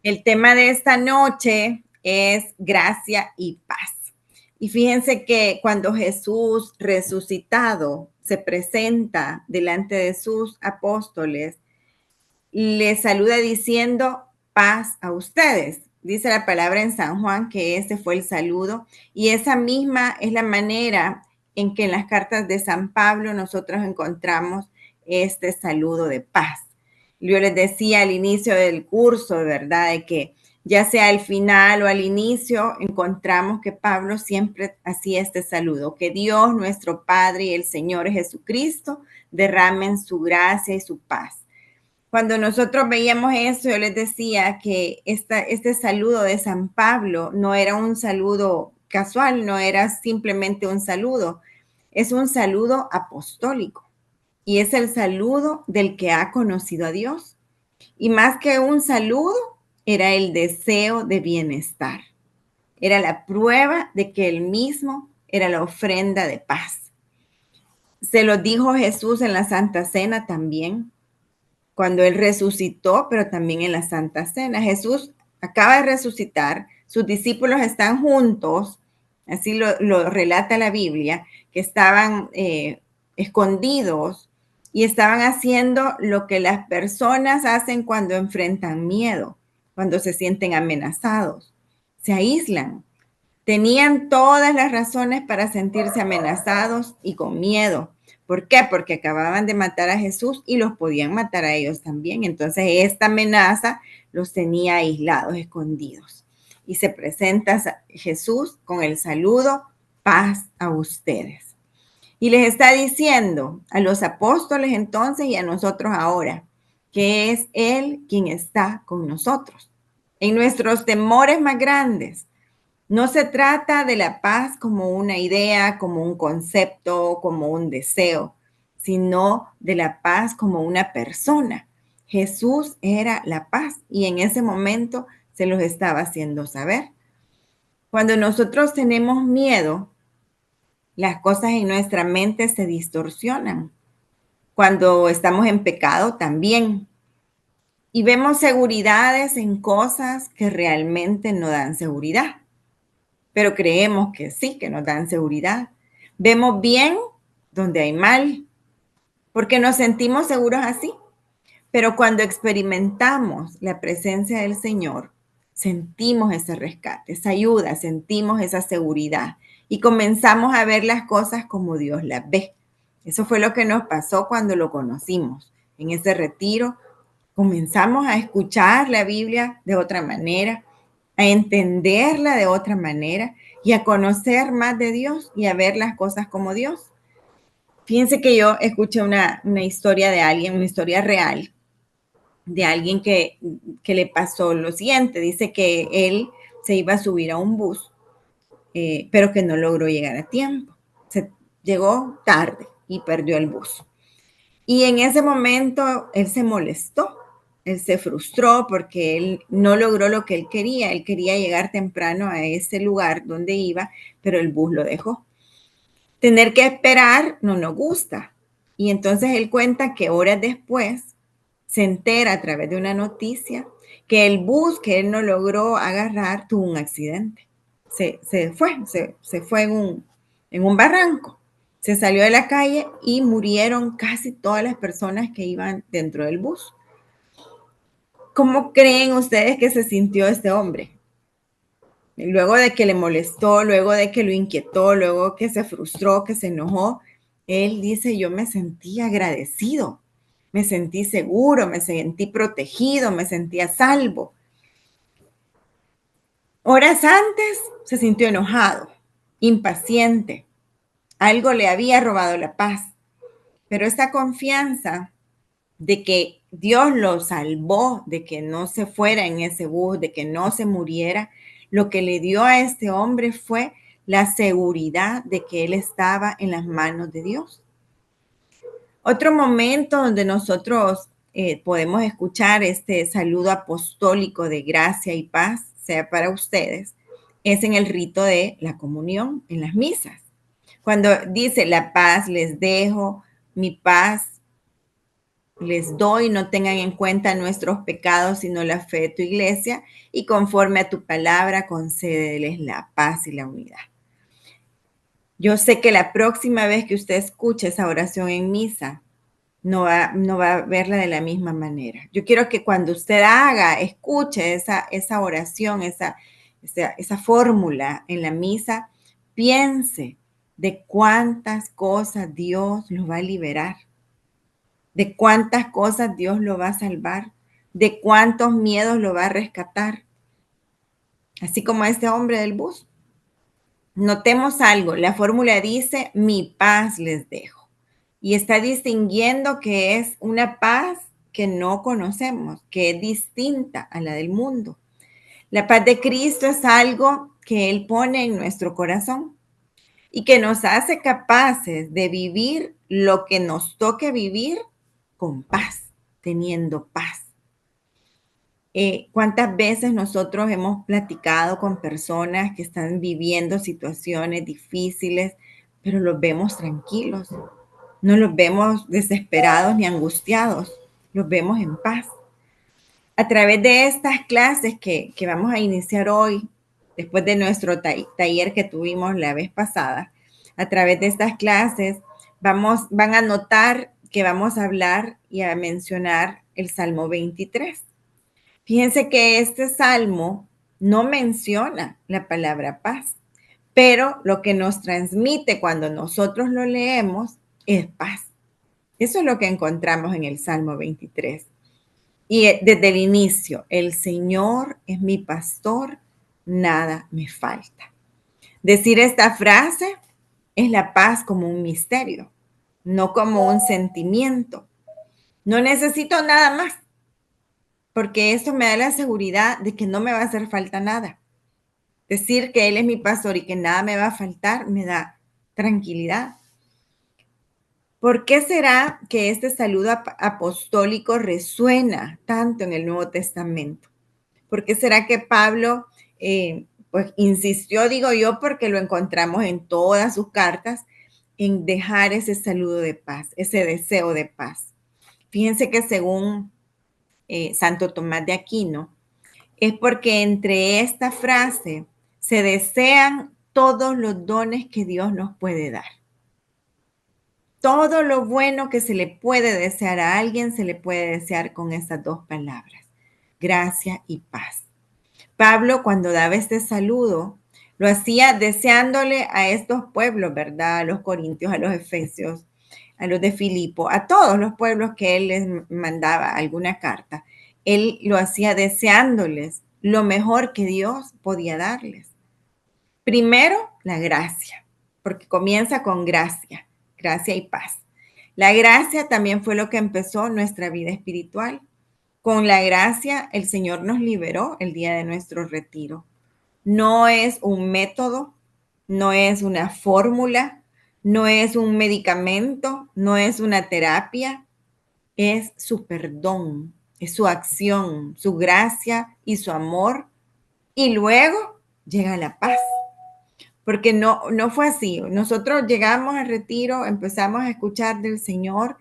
El tema de esta noche es gracia y paz. Y fíjense que cuando Jesús resucitado se presenta delante de sus apóstoles, les saluda diciendo paz a ustedes. Dice la palabra en San Juan que ese fue el saludo y esa misma es la manera en que en las cartas de San Pablo nosotros encontramos este saludo de paz. Yo les decía al inicio del curso, ¿verdad? De que ya sea al final o al inicio, encontramos que Pablo siempre hacía este saludo, que Dios, nuestro Padre y el Señor Jesucristo derramen su gracia y su paz. Cuando nosotros veíamos eso, yo les decía que este saludo de San Pablo no era un saludo casual, no era simplemente un saludo, es un saludo apostólico y es el saludo del que ha conocido a Dios. Y más que un saludo, era el deseo de bienestar, era la prueba de que él mismo era la ofrenda de paz. Se lo dijo Jesús en la Santa Cena también, cuando él resucitó, pero también en la Santa Cena. Jesús acaba de resucitar, sus discípulos están juntos, así lo relata la Biblia, que estaban escondidos y estaban haciendo lo que las personas hacen cuando enfrentan miedo, cuando se sienten amenazados, se aíslan. Tenían todas las razones para sentirse amenazados y con miedo. ¿Por qué? Porque acababan de matar a Jesús y los podían matar a ellos también. Entonces esta amenaza los tenía aislados, escondidos. Y se presenta Jesús con el saludo, paz a ustedes. Y les está diciendo a los apóstoles entonces y a nosotros ahora, que es Él quien está con nosotros. En nuestros temores más grandes, no se trata de la paz como una idea, como un concepto, como un deseo, sino de la paz como una persona. Jesús era la paz y en ese momento se los estaba haciendo saber. Cuando nosotros tenemos miedo, las cosas en nuestra mente se distorsionan. Cuando estamos en pecado también. Y vemos seguridades en cosas que realmente no dan seguridad, pero creemos que sí, que nos dan seguridad. Vemos bien donde hay mal, porque nos sentimos seguros así. Pero cuando experimentamos la presencia del Señor, sentimos ese rescate, esa ayuda, sentimos esa seguridad y comenzamos a ver las cosas como Dios las ve. Eso fue lo que nos pasó cuando lo conocimos. En ese retiro comenzamos a escuchar la Biblia de otra manera, a entenderla de otra manera y a conocer más de Dios y a ver las cosas como Dios. Fíjense que yo escuché una historia de alguien, una historia real, de alguien que le pasó lo siguiente. Dice que él se iba a subir a un bus, pero que no logró llegar a tiempo. Llegó tarde y perdió el bus. Y en ese momento él se molestó, él se frustró porque él no logró lo que él quería. Él quería llegar temprano a ese lugar donde iba, pero el bus lo dejó. Tener que esperar no nos gusta. Y entonces él cuenta que horas después se entera a través de una noticia que el bus que él no logró agarrar tuvo un accidente. Se fue en un barranco. Se salió de la calle y murieron casi todas las personas que iban dentro del bus. ¿Cómo creen ustedes que se sintió este hombre? Luego de que le molestó, luego de que lo inquietó, luego que se frustró, que se enojó, él dice, yo me sentí agradecido, me sentí seguro, me sentí protegido, me sentí a salvo. Horas antes se sintió enojado, impaciente, algo le había robado la paz, pero esta confianza de que Dios lo salvó, de que no se fuera en ese bus, de que no se muriera, lo que le dio a este hombre fue la seguridad de que él estaba en las manos de Dios. Otro momento donde nosotros podemos escuchar este saludo apostólico de gracia y paz, sea para ustedes, es en el rito de la comunión, en las misas. Cuando dice la paz les dejo, mi paz les doy, no tengan en cuenta nuestros pecados, sino la fe de tu iglesia, y conforme a tu palabra, concédeles la paz y la unidad. Yo sé que la próxima vez que usted escuche esa oración en misa, no va a verla de la misma manera. Yo quiero que cuando usted escuche esa oración, esa fórmula en la misa, piense de cuántas cosas Dios lo va a liberar, de cuántas cosas Dios lo va a salvar, de cuántos miedos lo va a rescatar, así como a este hombre del bus. Notemos algo, la fórmula dice, mi paz les dejo. Y está distinguiendo que es una paz que no conocemos, que es distinta a la del mundo. La paz de Cristo es algo que Él pone en nuestro corazón y que nos hace capaces de vivir lo que nos toque vivir con paz, teniendo paz. ¿Cuántas veces nosotros hemos platicado con personas que están viviendo situaciones difíciles, pero los vemos tranquilos? No los vemos desesperados ni angustiados, los vemos en paz. A través de estas clases que vamos a iniciar hoy, después de nuestro taller que tuvimos la vez pasada, a través de estas clases van a notar que vamos a hablar y a mencionar el Salmo 23. Fíjense que este salmo no menciona la palabra paz, pero lo que nos transmite cuando nosotros lo leemos es paz. Eso es lo que encontramos en el Salmo 23. Y desde el inicio, el Señor es mi pastor, nada me falta. Decir esta frase es la paz como un misterio, no como un sentimiento. No necesito nada más, porque eso me da la seguridad de que no me va a hacer falta nada. Decir que Él es mi pastor y que nada me va a faltar me da tranquilidad. ¿Por qué será que este saludo apostólico resuena tanto en el Nuevo Testamento? ¿Por qué será que Pablo pues insistió, digo yo, porque lo encontramos en todas sus cartas, en dejar ese saludo de paz, ese deseo de paz? Fíjense que según Santo Tomás de Aquino, es porque entre esta frase se desean todos los dones que Dios nos puede dar. Todo lo bueno que se le puede desear a alguien se le puede desear con estas dos palabras, gracia y paz. Pablo, cuando daba este saludo, lo hacía deseándole a estos pueblos, ¿verdad? A los corintios, a los efesios, a los de Filipo, a todos los pueblos que él les mandaba alguna carta. Él lo hacía deseándoles lo mejor que Dios podía darles. Primero, la gracia, porque comienza con gracia, gracia y paz. La gracia también fue lo que empezó nuestra vida espiritual. Con la gracia, el Señor nos liberó el día de nuestro retiro. No es un método, no es una fórmula, no es un medicamento, no es una terapia, es su perdón, es su acción, su gracia y su amor. Y luego llega la paz, porque no fue así. Nosotros llegamos al retiro, empezamos a escuchar del Señor,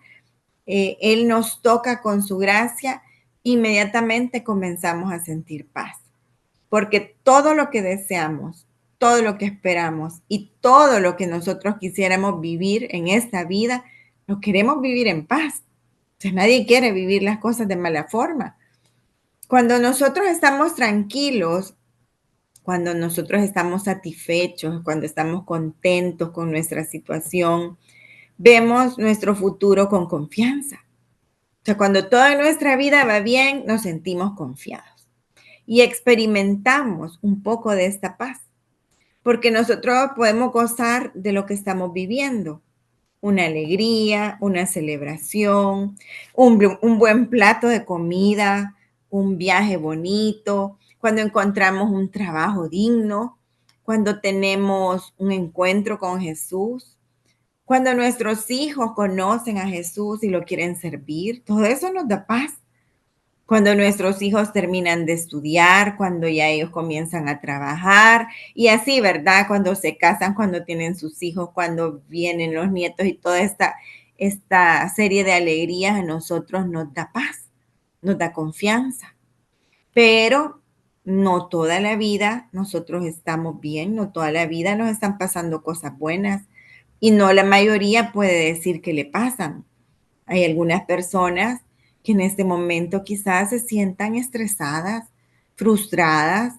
Él nos toca con su gracia, inmediatamente comenzamos a sentir paz, porque todo lo que deseamos, todo lo que esperamos y todo lo que nosotros quisiéramos vivir en esta vida, lo queremos vivir en paz. Entonces, nadie quiere vivir las cosas de mala forma. Cuando nosotros estamos tranquilos, cuando nosotros estamos satisfechos, cuando estamos contentos con nuestra situación, vemos nuestro futuro con confianza. O sea, cuando toda nuestra vida va bien, nos sentimos confiados y experimentamos un poco de esta paz, porque nosotros podemos gozar de lo que estamos viviendo. Una alegría, una celebración, un buen plato de comida, un viaje bonito, cuando encontramos un trabajo digno, cuando tenemos un encuentro con Jesús, cuando nuestros hijos conocen a Jesús y lo quieren servir, todo eso nos da paz. Cuando nuestros hijos terminan de estudiar, cuando ya ellos comienzan a trabajar y así, ¿verdad? Cuando se casan, cuando tienen sus hijos, cuando vienen los nietos y toda esta serie de alegrías a nosotros nos da paz, nos da confianza. Pero no toda la vida nosotros estamos bien, no toda la vida nos están pasando cosas buenas y no la mayoría puede decir que le pasan. Hay algunas personas que en este momento quizás se sientan estresadas, frustradas,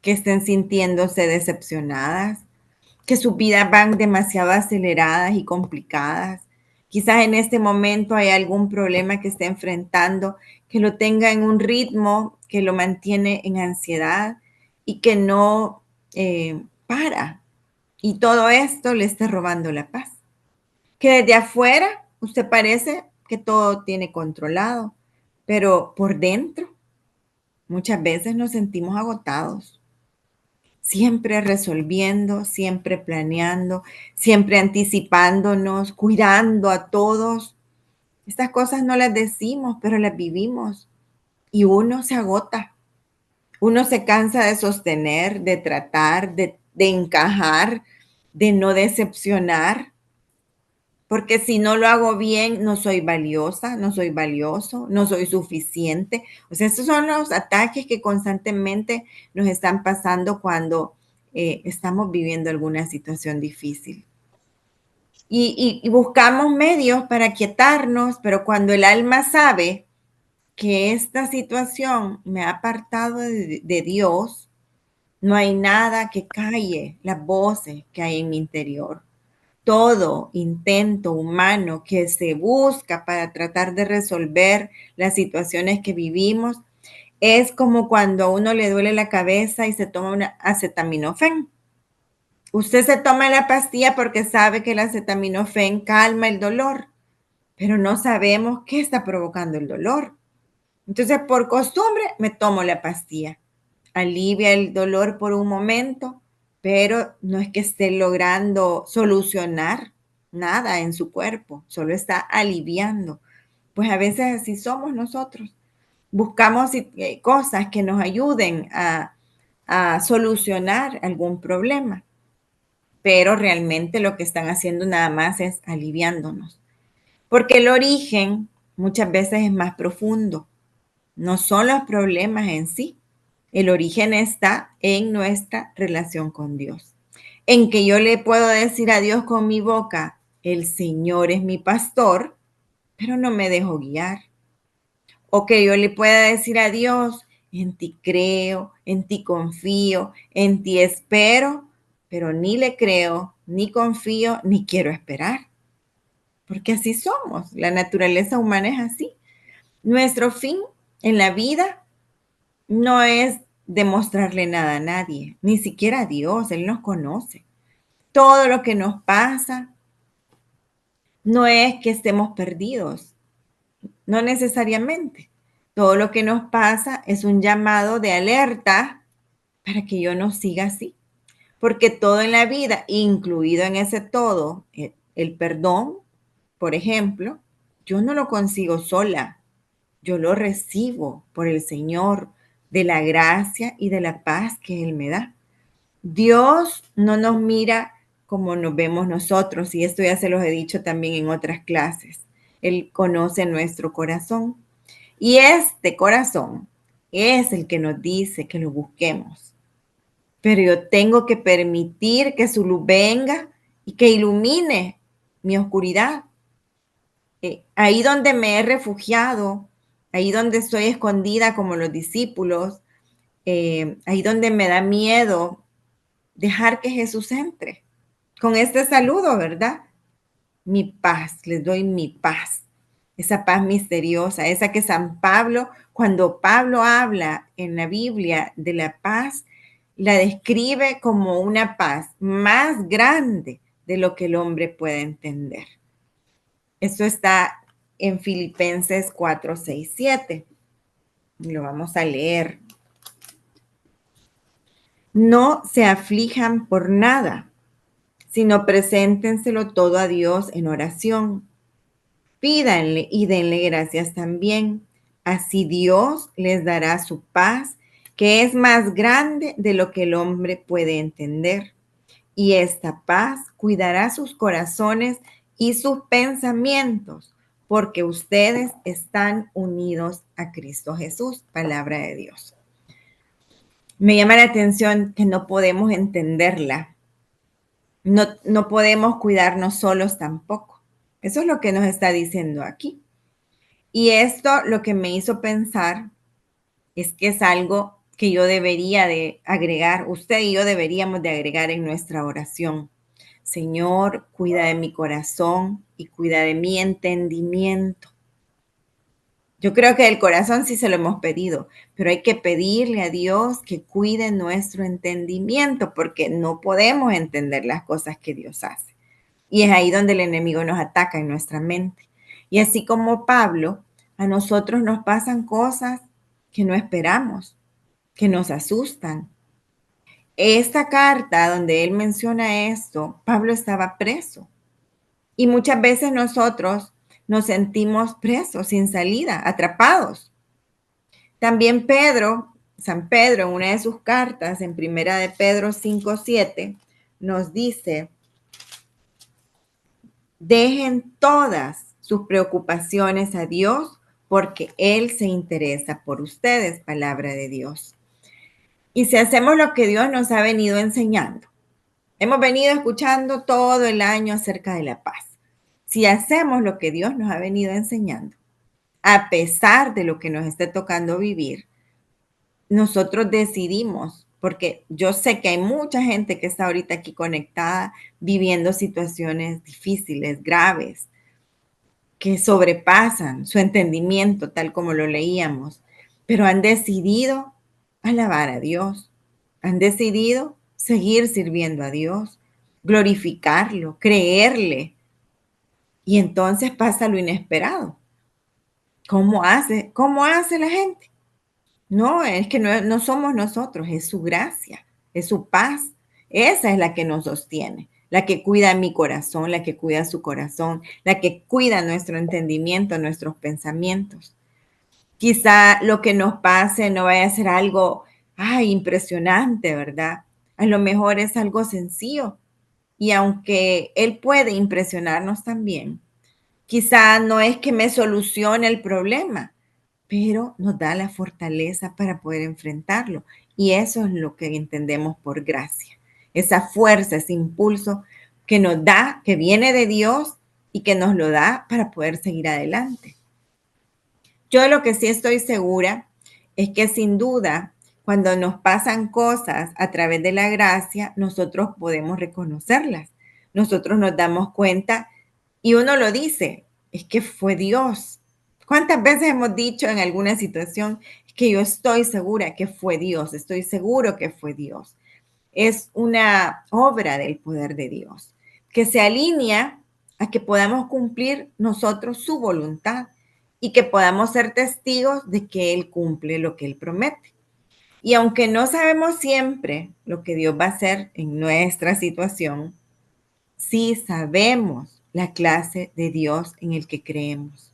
que estén sintiéndose decepcionadas, que sus vidas van demasiado aceleradas y complicadas. Quizás en este momento hay algún problema que esté enfrentando, que lo tenga en un ritmo que lo mantiene en ansiedad y que no para. Y todo esto le está robando la paz. Que desde afuera usted parece que todo tiene controlado, pero por dentro muchas veces nos sentimos agotados, siempre resolviendo, siempre planeando, siempre anticipándonos, cuidando a todos. Estas cosas no las decimos, pero las vivimos y uno se agota, uno se cansa de sostener, de tratar, de encajar, de no decepcionar. Porque si no lo hago bien, no soy valiosa, no soy valioso, no soy suficiente. O sea, estos son los ataques que constantemente nos están pasando cuando estamos viviendo alguna situación difícil. Y buscamos medios para quietarnos, pero cuando el alma sabe que esta situación me ha apartado de Dios, no hay nada que calle las voces que hay en mi interior. Todo intento humano que se busca para tratar de resolver las situaciones que vivimos es como cuando a uno le duele la cabeza y se toma una acetaminofén. Usted se toma la pastilla porque sabe que el acetaminofén calma el dolor, pero no sabemos qué está provocando el dolor. Entonces, por costumbre, me tomo la pastilla. Alivia el dolor por un momento, pero no es que esté logrando solucionar nada en su cuerpo, solo está aliviando. Pues a veces así somos nosotros. Buscamos cosas que nos ayuden a solucionar algún problema, pero realmente lo que están haciendo nada más es aliviándonos. Porque el origen muchas veces es más profundo. No son los problemas en sí. El origen está en nuestra relación con Dios. En que yo le puedo decir a Dios con mi boca, el Señor es mi pastor, pero no me dejo guiar. O que yo le pueda decir a Dios, en ti creo, en ti confío, en ti espero, pero ni le creo, ni confío, ni quiero esperar. Porque así somos. La naturaleza humana es así. Nuestro fin en la vida no es demostrarle nada a nadie, ni siquiera a Dios, Él nos conoce. Todo lo que nos pasa no es que estemos perdidos, no necesariamente. Todo lo que nos pasa es un llamado de alerta para que yo no siga así. Porque todo en la vida, incluido en ese todo, el perdón, por ejemplo, yo no lo consigo sola. Yo lo recibo por el Señor, de la gracia y de la paz que Él me da. Dios no nos mira como nos vemos nosotros, y esto ya se los he dicho también en otras clases. Él conoce nuestro corazón y este corazón es el que nos dice que lo busquemos. Pero yo tengo que permitir que su luz venga y que ilumine mi oscuridad. Ahí donde me he refugiado, ahí donde estoy escondida como los discípulos, ahí donde me da miedo dejar que Jesús entre. Con este saludo, ¿verdad? Mi paz, les doy mi paz. Esa paz misteriosa, esa que San Pablo, cuando Pablo habla en la Biblia de la paz, la describe como una paz más grande de lo que el hombre puede entender. Eso está en Filipenses 4, 6, 7. Lo vamos a leer. No se aflijan por nada, sino preséntenselo todo a Dios en oración. Pídanle y denle gracias también. Así Dios les dará su paz, que es más grande de lo que el hombre puede entender. Y esta paz cuidará sus corazones y sus pensamientos, porque ustedes están unidos a Cristo Jesús, palabra de Dios. Me llama la atención que no podemos entenderla. No podemos cuidarnos solos tampoco. Eso es lo que nos está diciendo aquí. Y esto lo que me hizo pensar es que es algo que yo debería de agregar, usted y yo deberíamos de agregar en nuestra oración. Señor, cuida de mi corazón y cuida de mi entendimiento. Yo creo que el corazón sí se lo hemos pedido, pero hay que pedirle a Dios que cuide nuestro entendimiento porque no podemos entender las cosas que Dios hace. Y es ahí donde el enemigo nos ataca en nuestra mente. Y así como Pablo, a nosotros nos pasan cosas que no esperamos, que nos asustan. Esta carta donde él menciona esto, Pablo estaba preso. Y muchas veces nosotros nos sentimos presos, sin salida, atrapados. También San Pedro, en una de sus cartas, en primera de Pedro 5:7, nos dice, dejen todas sus preocupaciones a Dios porque Él se interesa por ustedes, palabra de Dios. Y si hacemos lo que Dios nos ha venido enseñando, hemos venido escuchando todo el año acerca de la paz. Si hacemos lo que Dios nos ha venido enseñando, a pesar de lo que nos esté tocando vivir, nosotros decidimos, porque yo sé que hay mucha gente que está ahorita aquí conectada viviendo situaciones difíciles, graves, que sobrepasan su entendimiento, tal como lo leíamos, pero han decidido alabar a Dios, han decidido seguir sirviendo a Dios, glorificarlo, creerle. Y entonces pasa lo inesperado. ¿Cómo hace? ¿Cómo hace la gente? No, es que no somos nosotros, es su gracia, es su paz. Esa es la que nos sostiene, la que cuida mi corazón, la que cuida su corazón, la que cuida nuestro entendimiento, nuestros pensamientos. Quizá lo que nos pase no vaya a ser algo, impresionante, ¿verdad? A lo mejor es algo sencillo. Y aunque Él puede impresionarnos también, quizá no es que me solucione el problema, pero nos da la fortaleza para poder enfrentarlo. Y eso es lo que entendemos por gracia. Esa fuerza, ese impulso que nos da, que viene de Dios y que nos lo da para poder seguir adelante. Yo lo que sí estoy segura es que sin duda, cuando nos pasan cosas a través de la gracia, nosotros podemos reconocerlas. Nosotros nos damos cuenta y uno lo dice, es que fue Dios. ¿Cuántas veces hemos dicho en alguna situación que yo estoy segura que fue Dios? Estoy seguro que fue Dios. Es una obra del poder de Dios que se alinea a que podamos cumplir nosotros su voluntad y que podamos ser testigos de que Él cumple lo que Él promete. Y aunque no sabemos siempre lo que Dios va a hacer en nuestra situación, sí sabemos la clase de Dios en el que creemos.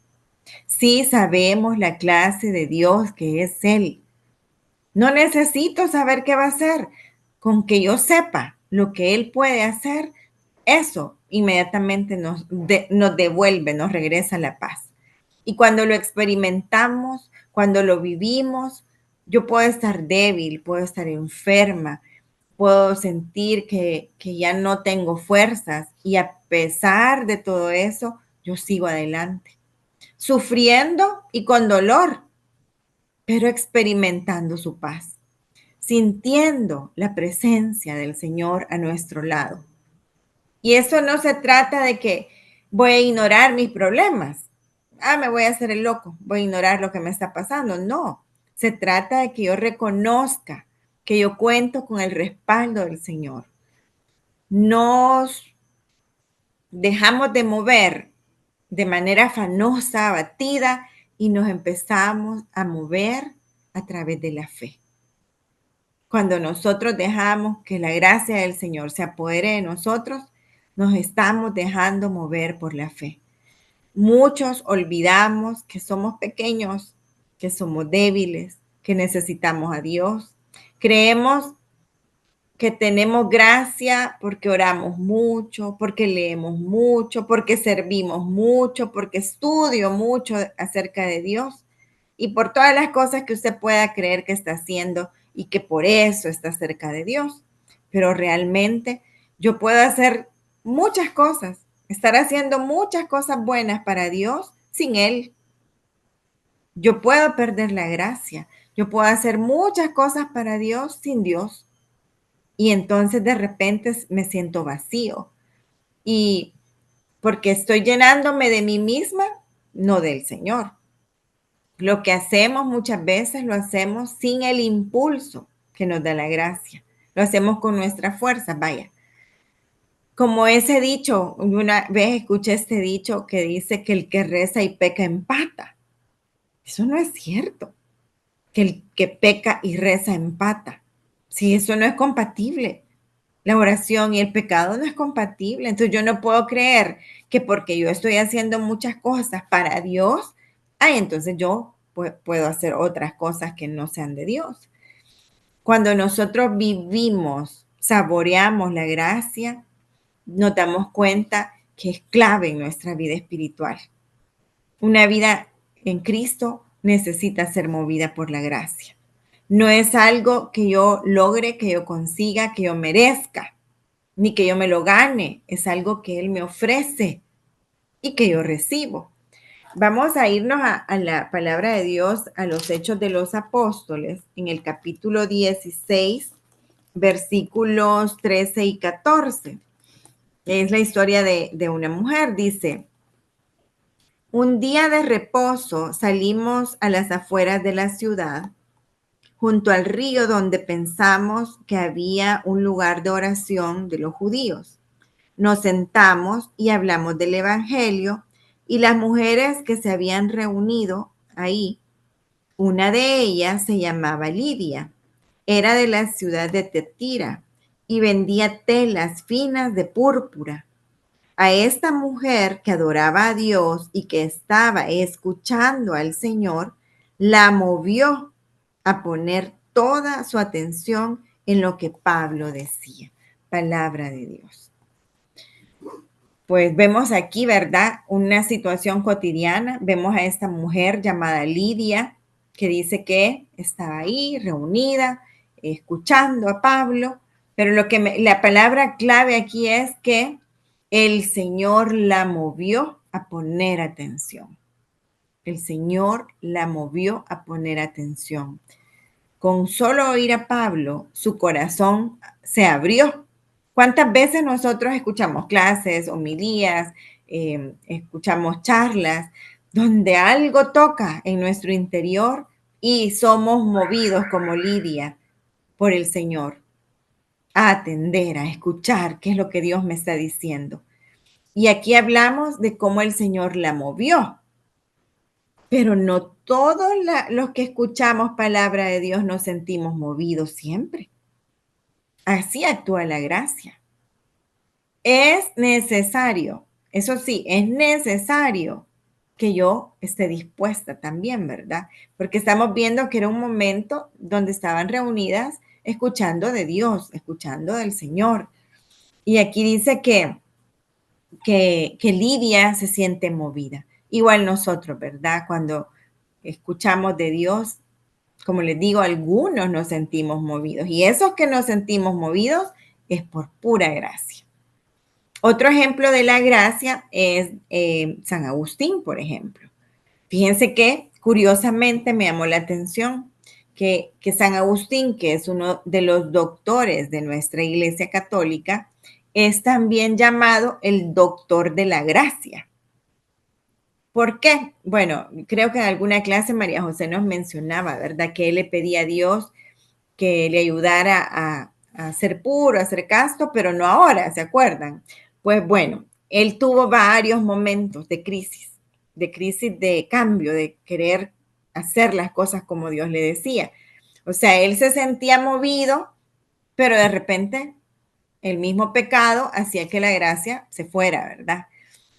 Sí sabemos la clase de Dios que es Él. No necesito saber qué va a hacer. Con que yo sepa lo que Él puede hacer, eso inmediatamente nos devuelve, nos regresa la paz. Y cuando lo experimentamos, cuando lo vivimos, yo puedo estar débil, puedo estar enferma, puedo sentir que ya no tengo fuerzas y a pesar de todo eso, yo sigo adelante, sufriendo y con dolor, pero experimentando su paz, sintiendo la presencia del Señor a nuestro lado. Y eso no se trata de que voy a ignorar mis problemas. Me voy a hacer el loco, voy a ignorar lo que me está pasando. No, se trata de que yo reconozca que yo cuento con el respaldo del Señor. Nos dejamos de mover de manera afanosa, abatida, y nos empezamos a mover a través de la fe. Cuando nosotros dejamos que la gracia del Señor se apodere de nosotros, nos estamos dejando mover por la fe. Muchos olvidamos que somos pequeños, que somos débiles, que necesitamos a Dios. Creemos que tenemos gracia porque oramos mucho, porque leemos mucho, porque servimos mucho, porque estudio mucho acerca de Dios y por todas las cosas que usted pueda creer que está haciendo y que por eso está cerca de Dios. Pero realmente yo puedo hacer muchas cosas, estar haciendo muchas cosas buenas para Dios sin Él. Yo puedo perder la gracia. Yo puedo hacer muchas cosas para Dios sin Dios. Y entonces de repente me siento vacío. Y porque estoy llenándome de mí misma, no del Señor. Lo que hacemos muchas veces lo hacemos sin el impulso que nos da la gracia. Lo hacemos con nuestra fuerza, vaya. Como ese dicho, una vez escuché este dicho que dice que el que reza y peca empata. Eso no es cierto. Que el que peca y reza empata. Sí, eso no es compatible. La oración y el pecado no es compatible. Entonces yo no puedo creer que porque yo estoy haciendo muchas cosas para Dios, entonces yo puedo hacer otras cosas que no sean de Dios. Cuando nosotros vivimos, saboreamos la gracia, nos damos cuenta que es clave en nuestra vida espiritual. Una vida en Cristo necesita ser movida por la gracia. No es algo que yo logre, que yo consiga, que yo merezca, ni que yo me lo gane. Es algo que Él me ofrece y que yo recibo. Vamos a irnos a la palabra de Dios, a los Hechos de los Apóstoles, en el capítulo 16, versículos 13 y 14. Es la historia de una mujer. Dice: un día de reposo salimos a las afueras de la ciudad, junto al río donde pensamos que había un lugar de oración de los judíos. Nos sentamos y hablamos del Evangelio y las mujeres que se habían reunido ahí, una de ellas se llamaba Lidia, era de la ciudad de Tetira y vendía telas finas de púrpura. A esta mujer que adoraba a Dios y que estaba escuchando al Señor, la movió a poner toda su atención en lo que Pablo decía. Palabra de Dios. Pues vemos aquí, ¿verdad? Una situación cotidiana. Vemos a esta mujer llamada Lidia, que dice que estaba ahí reunida, escuchando a Pablo, pero la palabra clave aquí es que el Señor la movió a poner atención. El Señor la movió a poner atención. Con solo oír a Pablo, su corazón se abrió. ¿Cuántas veces nosotros escuchamos clases, homilías, escuchamos charlas, donde algo toca en nuestro interior y somos movidos como Lidia por el Señor a atender, a escuchar qué es lo que Dios me está diciendo? Y aquí hablamos de cómo el Señor la movió, pero no todos los que escuchamos palabra de Dios nos sentimos movidos siempre. Así actúa la gracia. Es necesario, eso sí, es necesario que yo esté dispuesta también, ¿verdad? Porque estamos viendo que era un momento donde estaban reunidas escuchando de Dios, escuchando del Señor. Y aquí dice que Lidia se siente movida. Igual nosotros, ¿verdad? Cuando escuchamos de Dios, como les digo, algunos nos sentimos movidos. Y esos que nos sentimos movidos es por pura gracia. Otro ejemplo de la gracia es San Agustín, por ejemplo. Fíjense que curiosamente me llamó la atención que San Agustín, que es uno de los doctores de nuestra Iglesia Católica, es también llamado el doctor de la gracia. ¿Por qué? Bueno, creo que en alguna clase María José nos mencionaba, ¿verdad? Que él le pedía a Dios que le ayudara a ser puro, a ser casto, pero no ahora, ¿se acuerdan? Pues bueno, él tuvo varios momentos de crisis de cambio, de querer hacer las cosas como Dios le decía. O sea, él se sentía movido, pero de repente el mismo pecado hacía que la gracia se fuera, ¿verdad?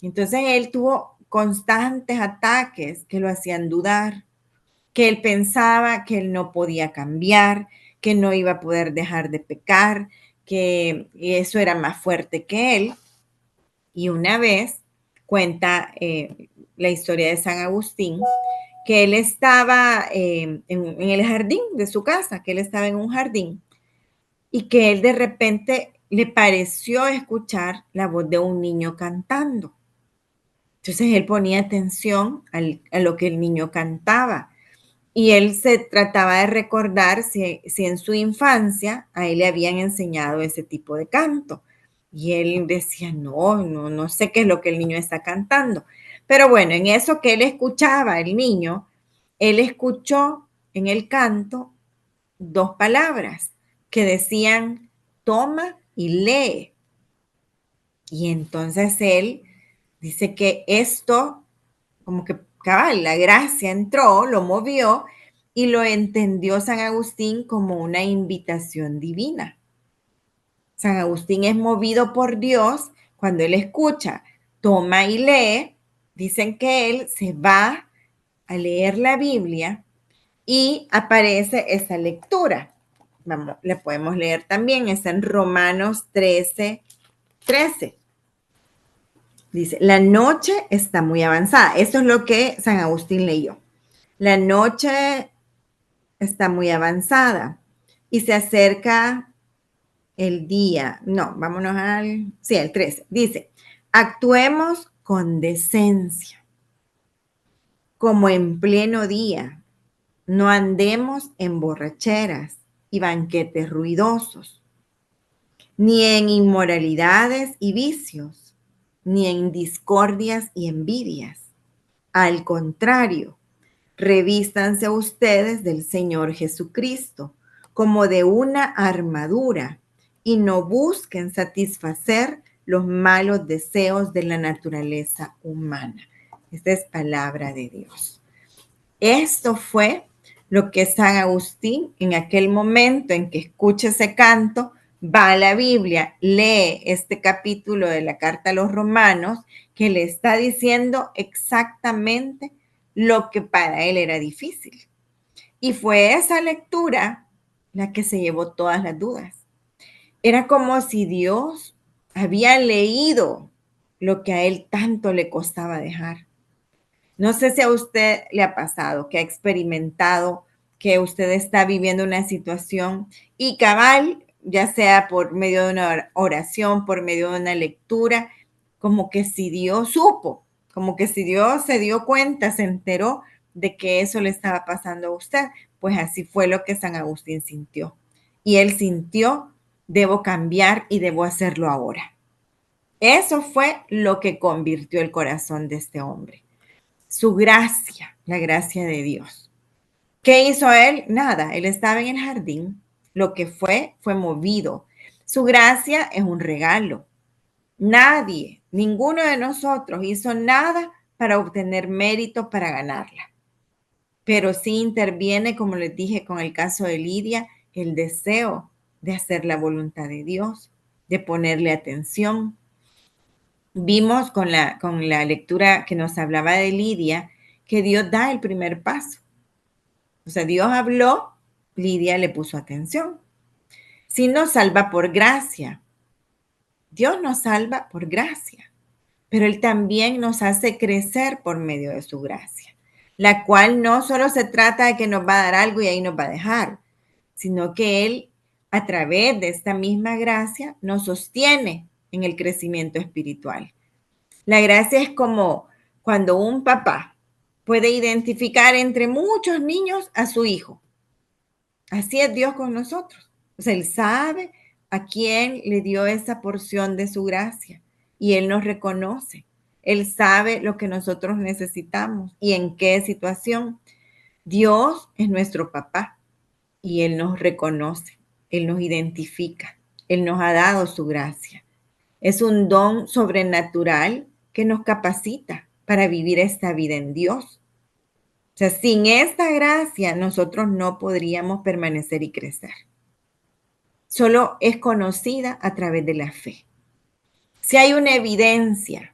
Entonces él tuvo constantes ataques que lo hacían dudar, que él pensaba que él no podía cambiar, que no iba a poder dejar de pecar, que eso era más fuerte que él. Y una vez cuenta la historia de San Agustín, que él estaba en el jardín de su casa, que él estaba en un jardín y que él de repente le pareció escuchar la voz de un niño cantando. Entonces él ponía atención a lo que el niño cantaba y él se trataba de recordar si en su infancia a él le habían enseñado ese tipo de canto. Y él decía, no sé qué es lo que el niño está cantando. Pero bueno, en eso que él escuchaba, el niño, él escuchó en el canto dos palabras que decían, toma y lee. Y entonces él dice que esto, como que cabal, la gracia entró, lo movió y lo entendió San Agustín como una invitación divina. San Agustín es movido por Dios cuando él escucha, toma y lee. Dicen que él se va a leer la Biblia y aparece esa lectura. Vamos, le podemos leer también, está en Romanos 13:13. Dice, la noche está muy avanzada. Esto es lo que San Agustín leyó. La noche está muy avanzada y se acerca el día. No, vámonos el 13. Dice, actuemos con decencia, como en pleno día. No andemos en borracheras y banquetes ruidosos, ni en inmoralidades y vicios, ni en discordias y envidias. Al contrario, revístanse ustedes del Señor Jesucristo como de una armadura y no busquen satisfacer los malos deseos de la naturaleza humana. Esta es palabra de Dios. Esto fue lo que San Agustín en aquel momento en que escucha ese canto, va a la Biblia, lee este capítulo de la carta a los romanos que le está diciendo exactamente lo que para él era difícil. Y fue esa lectura la que se llevó todas las dudas. Era como si Dios había leído lo que a él tanto le costaba dejar. No sé si a usted le ha pasado, que ha experimentado que usted está viviendo una situación y cabal, ya sea por medio de una oración, por medio de una lectura, como que si Dios supo, como que si Dios se dio cuenta, se enteró de que eso le estaba pasando a usted. Pues así fue lo que San Agustín sintió. Y él sintió, debo cambiar y debo hacerlo ahora. Eso fue lo que convirtió el corazón de este hombre. Su gracia, la gracia de Dios. ¿Qué hizo él? Nada, él estaba en el jardín. Lo que fue movido. Su gracia es un regalo. Nadie, ninguno de nosotros hizo nada para obtener mérito para ganarla. Pero sí interviene, como les dije con el caso de Lidia, el deseo de hacer la voluntad de Dios, de ponerle atención. Vimos con la lectura que nos hablaba de Lidia que Dios da el primer paso. O sea, Dios habló, Lidia le puso atención. Si nos salva por gracia, Dios nos salva por gracia, pero Él también nos hace crecer por medio de su gracia, la cual no solo se trata de que nos va a dar algo y ahí nos va a dejar, sino que Él, a través de esta misma gracia, nos sostiene en el crecimiento espiritual. La gracia es como cuando un papá puede identificar entre muchos niños a su hijo. Así es Dios con nosotros. O sea, Él sabe a quién le dio esa porción de su gracia y Él nos reconoce. Él sabe lo que nosotros necesitamos y en qué situación. Dios es nuestro papá y Él nos reconoce, Él nos identifica, Él nos ha dado su gracia. Es un don sobrenatural que nos capacita para vivir esta vida en Dios. O sea, sin esta gracia nosotros no podríamos permanecer y crecer. Solo es conocida a través de la fe. Si hay una evidencia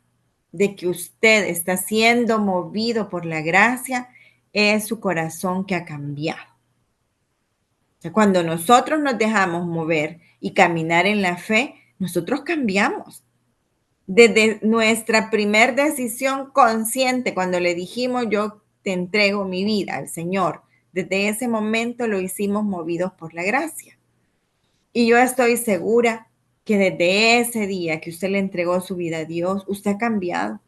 de que usted está siendo movido por la gracia, es su corazón que ha cambiado. sea, cuando nosotros nos dejamos mover y caminar en la fe, nosotros cambiamos. Desde nuestra primer decisión consciente, cuando le dijimos, yo te entrego mi vida al Señor, desde ese momento lo hicimos movidos por la gracia. Y yo estoy segura que desde ese día que usted le entregó su vida a Dios, usted ha cambiado.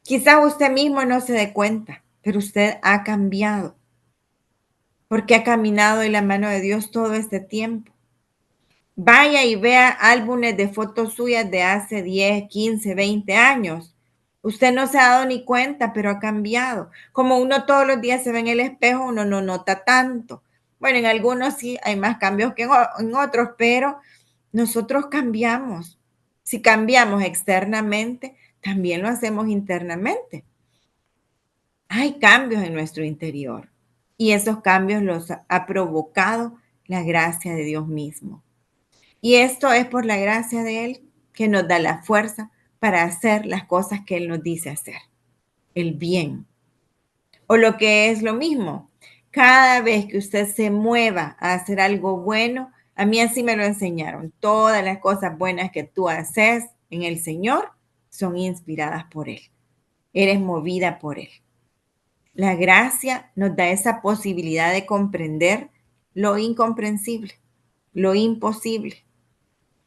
Quizá usted mismo no se dé cuenta, pero usted ha cambiado porque ha caminado en la mano de Dios todo este tiempo. Vaya y vea álbumes de fotos suyas de hace 10, 15, 20 años. Usted no se ha dado ni cuenta, pero ha cambiado. Como uno todos los días se ve en el espejo, uno no nota tanto. Bueno, en algunos sí hay más cambios que en otros, pero nosotros cambiamos. Si cambiamos externamente, también lo hacemos internamente. Hay cambios en nuestro interior y esos cambios los ha provocado la gracia de Dios mismo. Y esto es por la gracia de Él que nos da la fuerza para hacer las cosas que Él nos dice hacer, el bien. O lo que es lo mismo, cada vez que usted se mueva a hacer algo bueno, a mí así me lo enseñaron, todas las cosas buenas que tú haces en el Señor son inspiradas por Él. Eres movida por Él. La gracia nos da esa posibilidad de comprender lo incomprensible, lo imposible.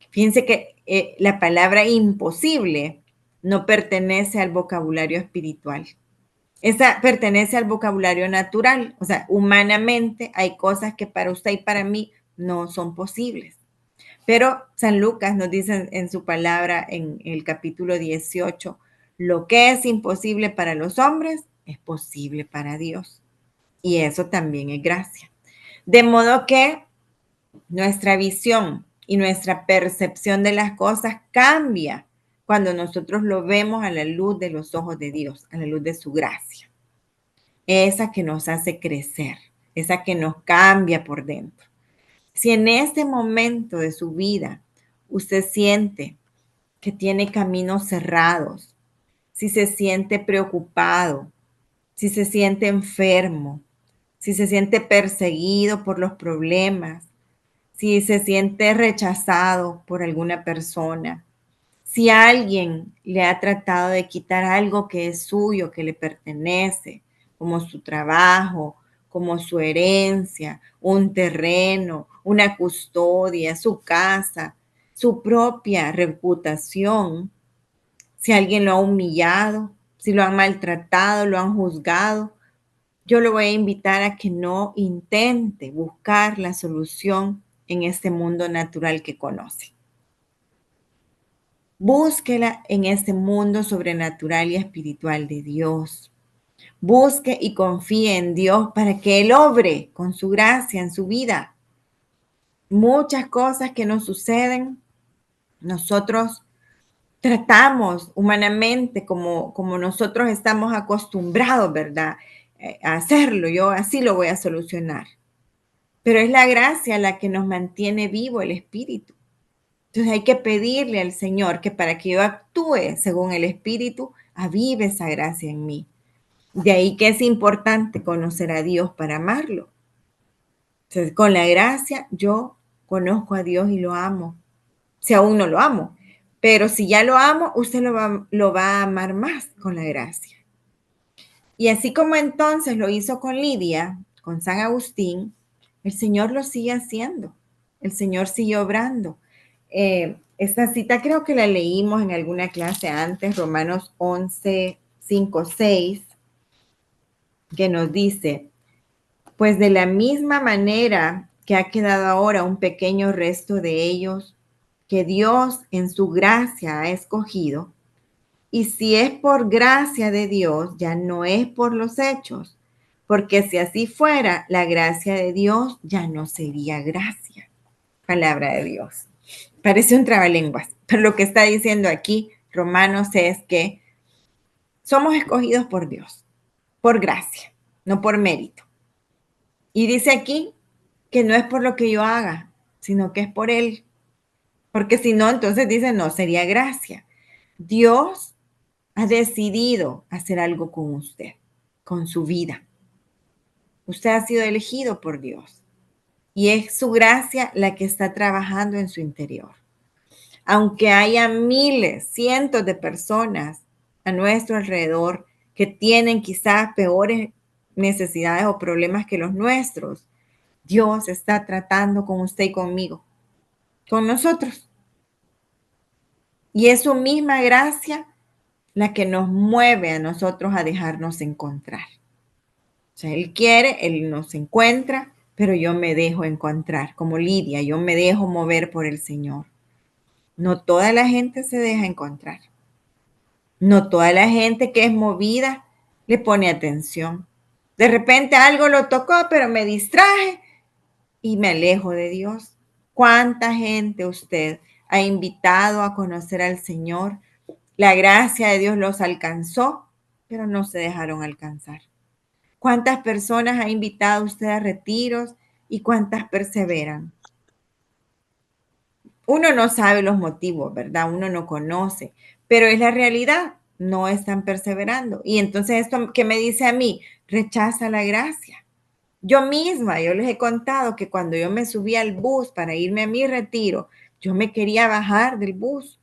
Fíjense que la palabra imposible no pertenece al vocabulario espiritual. Esa pertenece al vocabulario natural. O sea, humanamente hay cosas que para usted y para mí no son posibles. Pero San Lucas nos dice en su palabra en el capítulo 18, lo que es imposible para los hombres es posible para Dios. Y eso también es gracia. De modo que nuestra visión y nuestra percepción de las cosas cambia cuando nosotros lo vemos a la luz de los ojos de Dios, a la luz de su gracia. Esa que nos hace crecer, esa que nos cambia por dentro. Si en este momento de su vida usted siente que tiene caminos cerrados, si se siente preocupado, si se siente enfermo, si se siente perseguido por los problemas, si se siente rechazado por alguna persona, si alguien le ha tratado de quitar algo que es suyo, que le pertenece, como su trabajo, como su herencia, un terreno, una custodia, su casa, su propia reputación, si alguien lo ha humillado, si lo han maltratado, lo han juzgado, yo lo voy a invitar a que no intente buscar la solución en este mundo natural que conoce. Búsquela en este mundo sobrenatural y espiritual de Dios. Busque y confíe en Dios para que Él obre con su gracia en su vida. Muchas cosas que nos suceden, nosotros tratamos humanamente como nosotros estamos acostumbrados, ¿verdad? A hacerlo. Yo así lo voy a solucionar. Pero es la gracia la que nos mantiene vivo el espíritu. Entonces hay que pedirle al Señor que para que yo actúe según el espíritu, avive esa gracia en mí. De ahí que es importante conocer a Dios para amarlo. Entonces, con la gracia yo conozco a Dios y lo amo. Si aún no lo amo, pero si ya lo amo, usted lo va a amar más con la gracia. Y así como entonces lo hizo con Lidia, con San Agustín, el Señor lo sigue haciendo. El Señor sigue obrando. Esta cita creo que la leímos en alguna clase antes, Romanos 11, 5, 6, que nos dice, pues de la misma manera que ha quedado ahora un pequeño resto de ellos que Dios en su gracia ha escogido, y si es por gracia de Dios, ya no es por los hechos, porque si así fuera, la gracia de Dios ya no sería gracia. Palabra de Dios. Parece un trabalenguas, pero lo que está diciendo aquí Romanos es que somos escogidos por Dios, por gracia, no por mérito. Y dice aquí que no es por lo que yo haga, sino que es por Él. Porque si no, entonces dice, no, sería gracia. Dios ha decidido hacer algo con usted, con su vida. Usted ha sido elegido por Dios. y es su gracia la que está trabajando en su interior. Aunque haya miles, cientos de personas a nuestro alrededor que tienen quizás peores necesidades o problemas que los nuestros, Dios está tratando con usted y conmigo, con nosotros. Y es su misma gracia la que nos mueve a nosotros a dejarnos encontrar. O sea, Él quiere, Él nos encuentra, pero yo me dejo encontrar, como Lidia, yo me dejo mover por el Señor. No toda la gente se deja encontrar. No toda la gente que es movida le pone atención. De repente algo lo tocó, pero me distraje y me alejo de Dios. ¿Cuánta gente usted ha invitado a conocer al Señor? La gracia de Dios los alcanzó, pero no se dejaron alcanzar. ¿Cuántas personas ha invitado usted a retiros y cuántas perseveran? Uno no sabe los motivos, ¿verdad? Uno no conoce, pero es la realidad. No están perseverando. Y entonces esto que me dice a mí, rechaza la gracia. Yo misma, yo les he contado que cuando yo me subí al bus para irme a mi retiro, yo me quería bajar del bus.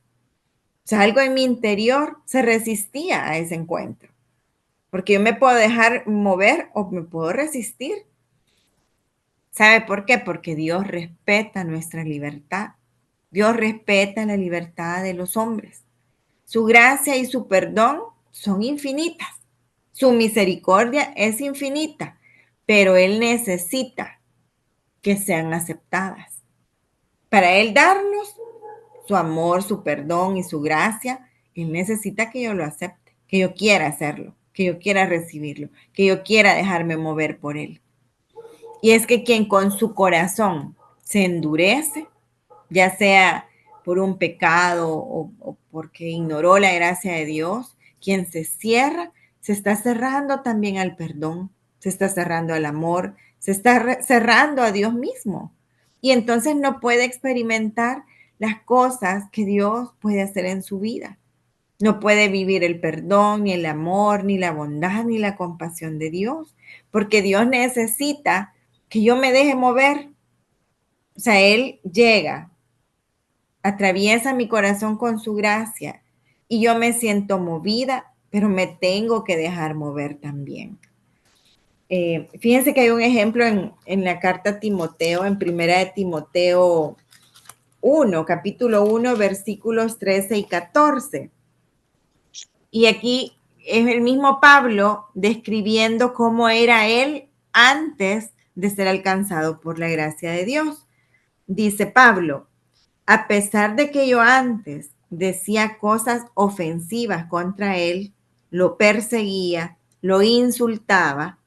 O sea, algo en mi interior se resistía a ese encuentro. Porque yo me puedo dejar mover o me puedo resistir. ¿Sabe por qué? Porque Dios respeta nuestra libertad. Dios respeta la libertad de los hombres. Su gracia y su perdón son infinitas. Su misericordia es infinita, pero Él necesita que sean aceptadas. Para Él darnos su amor, su perdón y su gracia, Él necesita que yo lo acepte, que yo quiera hacerlo, que yo quiera recibirlo, que yo quiera dejarme mover por Él. Y es que quien con su corazón se endurece, ya sea por un pecado o porque ignoró la gracia de Dios, quien se cierra, se está cerrando también al perdón, se está cerrando al amor, se está cerrando a Dios mismo. Y entonces no puede experimentar las cosas que Dios puede hacer en su vida. No puede vivir el perdón, ni el amor, ni la bondad, ni la compasión de Dios, porque Dios necesita que yo me deje mover. O sea, Él llega, atraviesa mi corazón con su gracia y yo me siento movida, pero me tengo que dejar mover también. Fíjense que hay un ejemplo en la carta a Timoteo, en primera de Timoteo 1, capítulo 1, versículos 13 y 14. Y aquí es el mismo Pablo describiendo cómo era él antes de ser alcanzado por la gracia de Dios. Dice Pablo, a pesar de que yo antes decía cosas ofensivas contra él, lo perseguía, lo insultaba,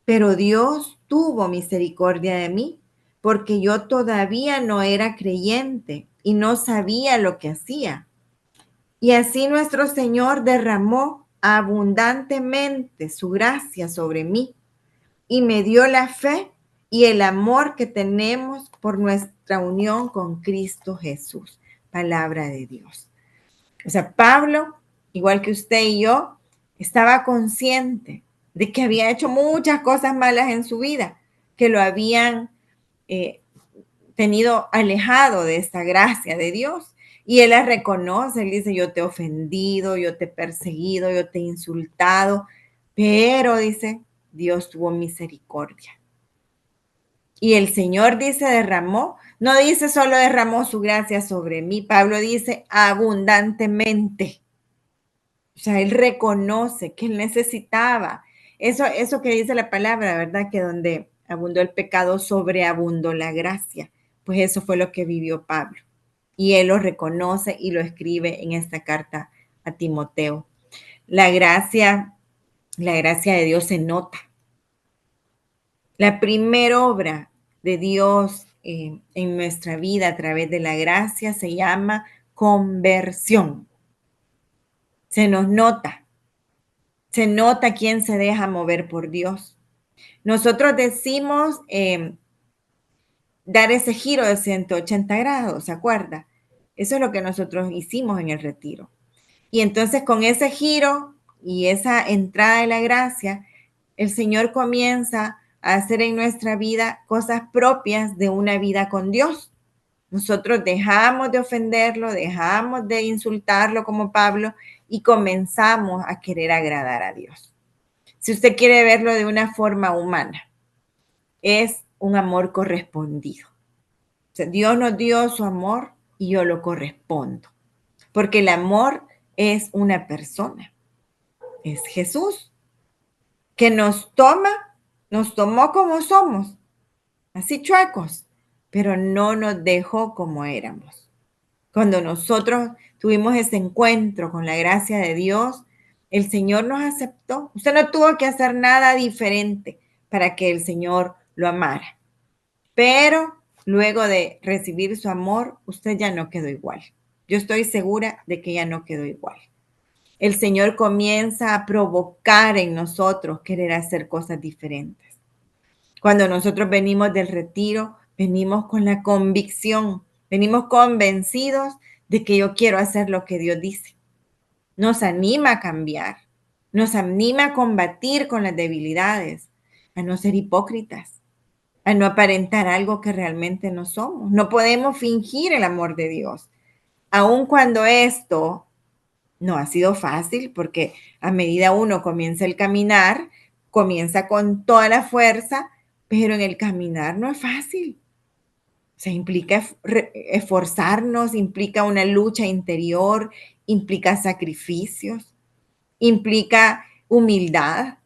pero Dios tuvo misericordia de mí, porque yo todavía no era creyente y no sabía lo que hacía. Y así nuestro Señor derramó abundantemente su gracia sobre mí y me dio la fe y el amor que tenemos por nuestra unión con Cristo Jesús. Palabra de Dios. O sea, Pablo, igual que usted y yo, estaba consciente de que había hecho muchas cosas malas en su vida, que lo habían eh, tenido alejado de esta gracia de Dios. Y él la reconoce, él dice, yo te he ofendido, yo te he perseguido, yo te he insultado, pero dice, Dios tuvo misericordia. Y el Señor dice, derramó, no dice solo derramó su gracia sobre mí, Pablo dice abundantemente. O sea, él reconoce que él necesitaba. Eso que dice la palabra, ¿verdad? Que donde abundó el pecado, sobreabundó la gracia. Pues eso fue lo que vivió Pablo. Y él lo reconoce y lo escribe en esta carta a Timoteo. La gracia de Dios se nota. La primera obra de Dios en nuestra vida a través de la gracia se llama conversión. Se nos nota. Se nota quién se deja mover por Dios. Nosotros decimos dar ese giro de 180 grados, ¿se acuerda? Eso es lo que nosotros hicimos en el retiro. Y entonces con ese giro y esa entrada de la gracia, el Señor comienza a hacer en nuestra vida cosas propias de una vida con Dios. Nosotros dejamos de ofenderlo, dejamos de insultarlo como Pablo y comenzamos a querer agradar a Dios. Si usted quiere verlo de una forma humana, es un amor correspondido. O sea, Dios nos dio su amor y yo lo correspondo. Porque el amor es una persona, es Jesús, que nos tomó como somos, así chuecos, pero no nos dejó como éramos. Cuando nosotros tuvimos ese encuentro con la gracia de Dios, el Señor nos aceptó. Usted no tuvo que hacer nada diferente para que el Señor lo amara. Pero luego de recibir su amor, usted ya no quedó igual. Yo estoy segura de que ya no quedó igual. El Señor comienza a provocar en nosotros querer hacer cosas diferentes. Cuando nosotros venimos del retiro, venimos con la convicción, venimos convencidos de que yo quiero hacer lo que Dios dice. Nos anima a cambiar, nos anima a combatir con las debilidades, a no ser hipócritas, a no aparentar algo que realmente no somos. No podemos fingir el amor de Dios, aun cuando esto no ha sido fácil, porque a medida uno comienza el caminar, comienza con toda la fuerza, pero en el caminar no es fácil. O sea, implica esforzarnos, implica una lucha interior, implica sacrificios, implica humildad,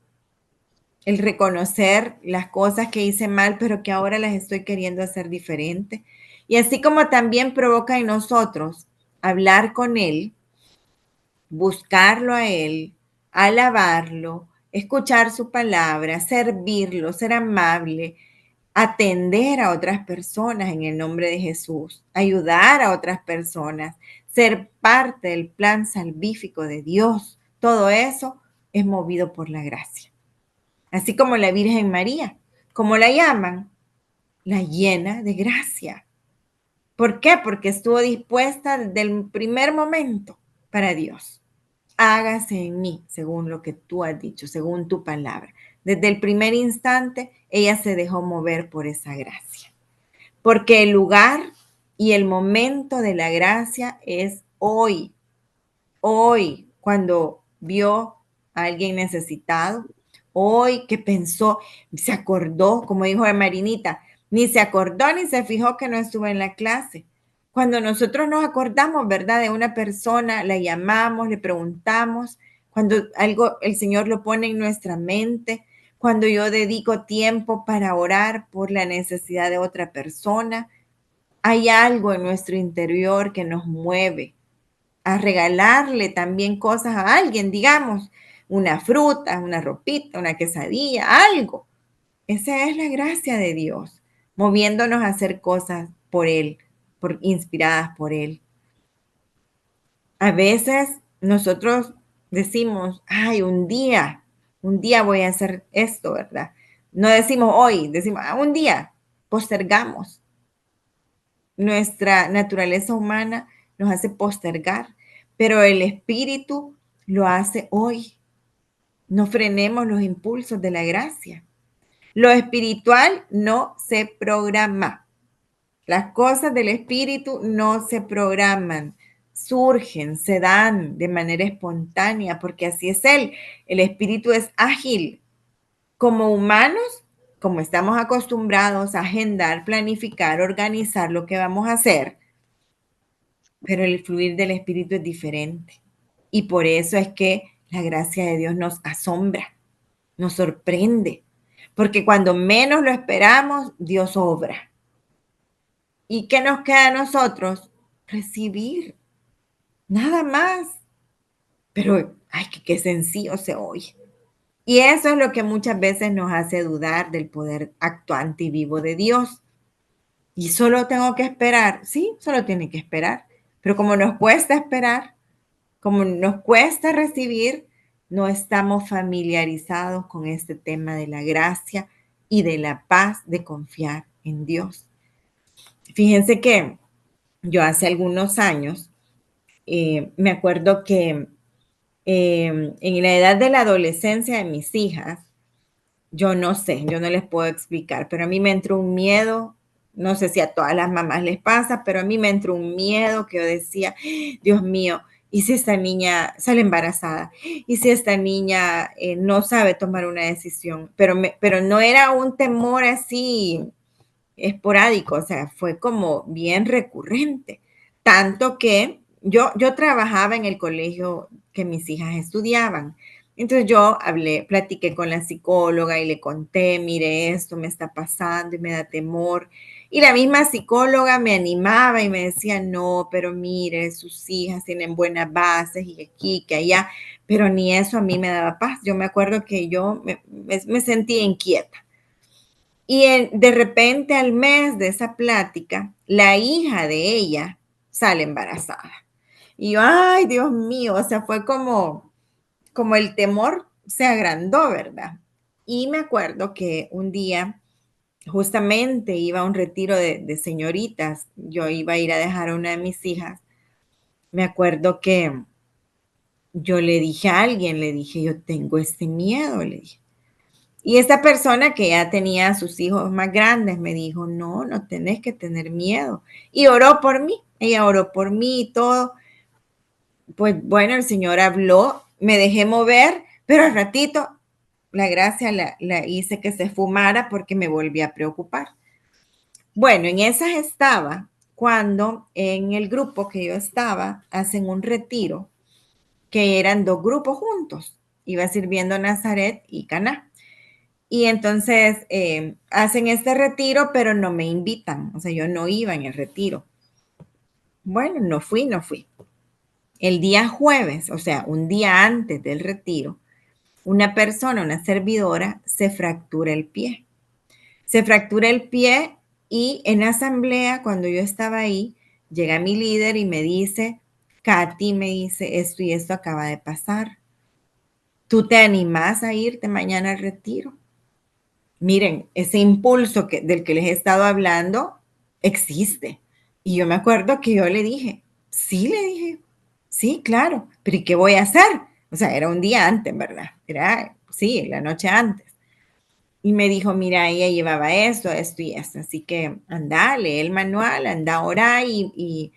el reconocer las cosas que hice mal, pero que ahora las estoy queriendo hacer diferente. Y así como también provoca en nosotros hablar con Él, buscarlo a Él, alabarlo, escuchar su palabra, servirlo, ser amable, atender a otras personas en el nombre de Jesús, ayudar a otras personas, ser parte del plan salvífico de Dios. Todo eso es movido por la gracia. Así como la Virgen María, como la llaman, la llena de gracia. ¿Por qué? Porque estuvo dispuesta desde el primer momento para Dios. Hágase en mí según lo que tú has dicho, según tu palabra. Desde el primer instante, ella se dejó mover por esa gracia. Porque el lugar y el momento de la gracia es hoy. Hoy, cuando vio a alguien necesitado, hoy que pensó, se acordó, como dijo de Marinita, ni se acordó ni se fijó que no estuvo en la clase. Cuando nosotros nos acordamos, ¿verdad? De una persona, la llamamos, le preguntamos, cuando algo el Señor lo pone en nuestra mente, cuando yo dedico tiempo para orar por la necesidad de otra persona, hay algo en nuestro interior que nos mueve a regalarle también cosas a alguien, digamos, una fruta, una ropita, una quesadilla, algo. Esa es la gracia de Dios, moviéndonos a hacer cosas por Él, inspiradas por Él. A veces nosotros decimos, ay, un día voy a hacer esto, ¿verdad? No decimos hoy, decimos, un día, postergamos. Nuestra naturaleza humana nos hace postergar, pero el espíritu lo hace hoy. No frenemos los impulsos de la gracia. Lo espiritual no se programa. Las cosas del espíritu no se programan, surgen, se dan de manera espontánea, porque así es él. El espíritu es ágil. Como humanos, como estamos acostumbrados a agendar, planificar, organizar lo que vamos a hacer, pero el fluir del Espíritu es diferente. Y por eso es que la gracia de Dios nos asombra, nos sorprende, porque cuando menos lo esperamos, Dios obra. ¿Y qué nos queda a nosotros? Recibir, nada más. Pero, ay, qué sencillo se oye. Y eso es lo que muchas veces nos hace dudar del poder actuante y vivo de Dios. Y solo tengo que esperar. Sí, solo tiene que esperar. Pero como nos cuesta esperar, como nos cuesta recibir, no estamos familiarizados con este tema de la gracia y de la paz de confiar en Dios. Fíjense que yo hace algunos años me acuerdo que en la edad de la adolescencia de mis hijas, Yo no sé, yo no les puedo explicar, pero a mí me entró un miedo, no sé si a todas las mamás les pasa, pero a mí me entró un miedo que yo decía, Dios mío, ¿y si esta niña sale embarazada? ¿Y si esta niña no sabe tomar una decisión? Pero no era un temor así esporádico, o sea, fue como bien recurrente. Tanto que yo trabajaba en el colegio que mis hijas estudiaban. Entonces yo hablé, platiqué con la psicóloga y le conté, mire, esto me está pasando y me da temor. Y la misma psicóloga me animaba y me decía, no, pero mire, sus hijas tienen buenas bases y aquí, que allá, pero ni eso a mí me daba paz. Yo me acuerdo que yo me sentía inquieta. Y de repente al mes de esa plática, la hija de ella sale embarazada. Y yo, ay, Dios mío, o sea, fue como el temor se agrandó, ¿verdad? Y me acuerdo que un día justamente iba a un retiro de señoritas, yo iba a ir a dejar a una de mis hijas. Me acuerdo que yo le dije a alguien, le dije, yo tengo este miedo, le dije. Y esta persona que ya tenía a sus hijos más grandes me dijo, no, no tenés que tener miedo. Y oró por mí, ella oró por mí y todo. Pues bueno, el Señor habló, me dejé mover, pero al ratito la gracia la hice que se fumara porque me volví a preocupar. Bueno, en esas estaba cuando en el grupo que yo estaba hacen un retiro que eran dos grupos juntos. Iba sirviendo Nazaret y Caná. Y entonces hacen este retiro, pero no me invitan. O sea, yo no iba en el retiro. Bueno, no fui. El día jueves, o sea, un día antes del retiro, una persona, una servidora, se fractura el pie. Se fractura el pie y en la asamblea, cuando yo estaba ahí, llega mi líder y me dice, Katy, me dice, esto y esto acaba de pasar. ¿Tú te animás a irte mañana al retiro? Miren, ese impulso del que les he estado hablando existe. Y yo me acuerdo que yo le dije, sí, claro, pero ¿y qué voy a hacer? O sea, era un día antes, ¿verdad? Era, sí, la noche antes. Y me dijo, mira, ella llevaba esto y esto, así que anda, lee el manual, anda a orar y